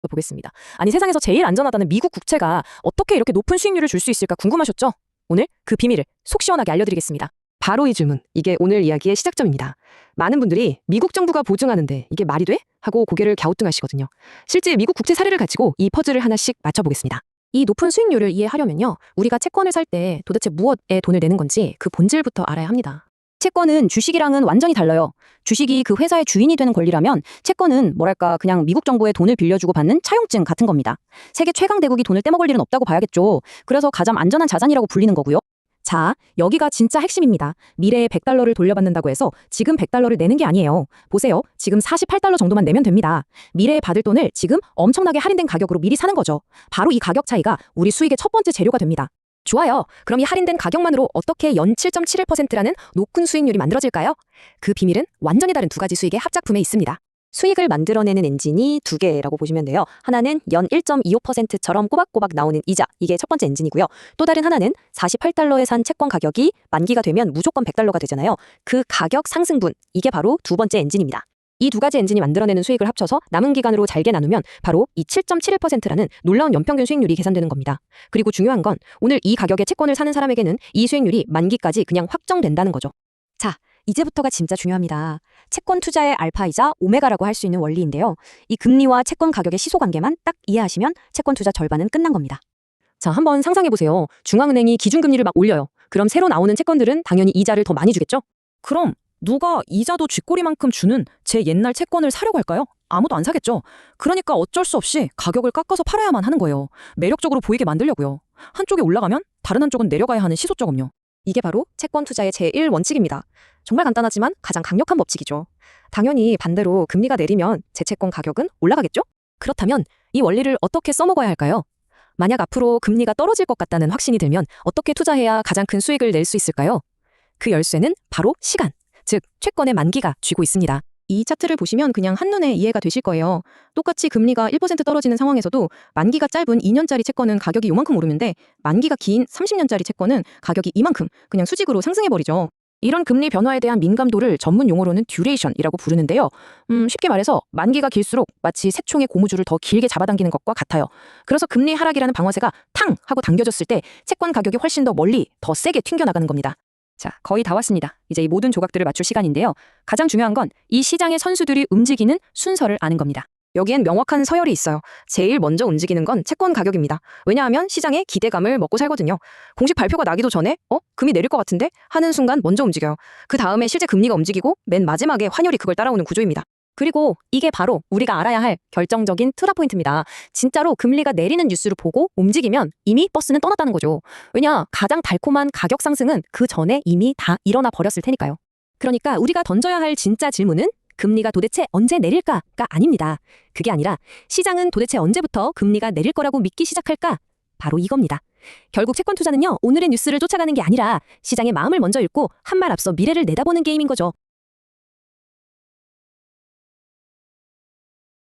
보겠습니다. 아니 세상에서 제일 안전하다는 미국 국채가 어떻게 이렇게 높은 수익률을 줄 수 있을까 궁금하셨죠? 오늘 그 비밀을 속 시원하게 알려드리겠습니다. 바로 이 질문, 이게 오늘 이야기의 시작점입니다. 많은 분들이 미국 정부가 보증하는데 이게 말이 돼? 하고 고개를 갸우뚱하시거든요. 실제 미국 국채 사례를 가지고 이 퍼즐을 하나씩 맞춰보겠습니다. 이 높은 수익률을 이해하려면요. 우리가 채권을 살 때 도대체 무엇에 돈을 내는 건지 그 본질부터 알아야 합니다. 채권은 주식이랑은 완전히 달라요. 주식이 그 회사의 주인이 되는 권리라면 채권은 뭐랄까 그냥 미국 정부에 돈을 빌려주고 받는 차용증 같은 겁니다. 세계 최강 대국이 돈을 떼먹을 일은 없다고 봐야겠죠. 그래서 가장 안전한 자산이라고 불리는 거고요. 자, 여기가 진짜 핵심입니다. 미래에 100달러를 돌려받는다고 해서 지금 100달러를 내는 게 아니에요. 보세요. 지금 48달러 정도만 내면 됩니다. 미래에 받을 돈을 지금 엄청나게 할인된 가격으로 미리 사는 거죠. 바로 이 가격 차이가 우리 수익의 첫 번째 재료가 됩니다. 좋아요. 그럼 이 할인된 가격만으로 어떻게 연 7.71%라는 높은 수익률이 만들어질까요? 그 비밀은 완전히 다른 두 가지 수익의 합작품에 있습니다. 수익을 만들어내는 엔진이 두 개라고 보시면 돼요. 하나는 연 1.25%처럼 꼬박꼬박 나오는 이자, 이게 첫 번째 엔진이고요. 또 다른 하나는 48달러에 산 채권 가격이 만기가 되면 무조건 100달러가 되잖아요. 그 가격 상승분, 이게 바로 두 번째 엔진입니다. 이 두 가지 엔진이 만들어내는 수익을 합쳐서 남은 기간으로 잘게 나누면 바로 이 7.71%라는 놀라운 연평균 수익률이 계산되는 겁니다. 그리고 중요한 건 오늘 이 가격에 채권을 사는 사람에게는 이 수익률이 만기까지 그냥 확정된다는 거죠. 자, 이제부터가 진짜 중요합니다. 채권 투자의 알파이자 오메가라고 할 수 있는 원리인데요. 이 금리와 채권 가격의 시소관계만 딱 이해하시면 채권 투자 절반은 끝난 겁니다. 자, 한번 상상해보세요. 중앙은행이 기준금리를 막 올려요. 그럼 새로 나오는 채권들은 당연히 이자를 더 많이 주겠죠? 그럼 누가 이자도 쥐꼬리만큼 주는 제 옛날 채권을 사려고 할까요? 아무도 안 사겠죠. 그러니까 어쩔 수 없이 가격을 깎아서 팔아야만 하는 거예요. 매력적으로 보이게 만들려고요. 한쪽이 올라가면 다른 한쪽은 내려가야 하는 시소적음요. 이게 바로 채권 투자의 제1원칙입니다. 정말 간단하지만 가장 강력한 법칙이죠. 당연히 반대로 금리가 내리면 제 채권 가격은 올라가겠죠? 그렇다면 이 원리를 어떻게 써먹어야 할까요? 만약 앞으로 금리가 떨어질 것 같다는 확신이 들면 어떻게 투자해야 가장 큰 수익을 낼 수 있을까요? 그 열쇠는 바로 시간, 즉 채권의 만기가 쥐고 있습니다. 이 차트를 보시면 그냥 한눈에 이해가 되실 거예요. 똑같이 금리가 1% 떨어지는 상황에서도 만기가 짧은 2년짜리 채권은 가격이 요만큼 오르는데 만기가 긴 30년짜리 채권은 가격이 이만큼 그냥 수직으로 상승해버리죠. 이런 금리 변화에 대한 민감도를 전문 용어로는 듀레이션이라고 부르는데요. 쉽게 말해서 만기가 길수록 마치 새총의 고무줄을 더 길게 잡아당기는 것과 같아요. 그래서 금리 하락이라는 방아쇠가 탕 하고 당겨졌을 때 채권 가격이 훨씬 더 멀리 더 세게 튕겨나가는 겁니다. 자, 거의 다 왔습니다. 이제 이 모든 조각들을 맞출 시간인데요. 가장 중요한 건 이 시장의 선수들이 움직이는 순서를 아는 겁니다. 여기엔 명확한 서열이 있어요. 제일 먼저 움직이는 건 채권 가격입니다. 왜냐하면 시장의 기대감을 먹고 살거든요. 공식 발표가 나기도 전에 금이 내릴 것 같은데? 하는 순간 먼저 움직여요. 그 다음에 실제 금리가 움직이고 맨 마지막에 환율이 그걸 따라오는 구조입니다. 그리고 이게 바로 우리가 알아야 할 결정적인 트라 포인트입니다. 진짜로 금리가 내리는 뉴스를 보고 움직이면 이미 버스는 떠났다는 거죠. 왜냐, 가장 달콤한 가격 상승은 그 전에 이미 다 일어나 버렸을 테니까요. 그러니까 우리가 던져야 할 진짜 질문은 금리가 도대체 언제 내릴까가 아닙니다. 그게 아니라 시장은 도대체 언제부터 금리가 내릴 거라고 믿기 시작할까? 바로 이겁니다. 결국 채권 투자는요, 오늘의 뉴스를 쫓아가는 게 아니라 시장의 마음을 먼저 읽고 한 발 앞서 미래를 내다보는 게임인 거죠.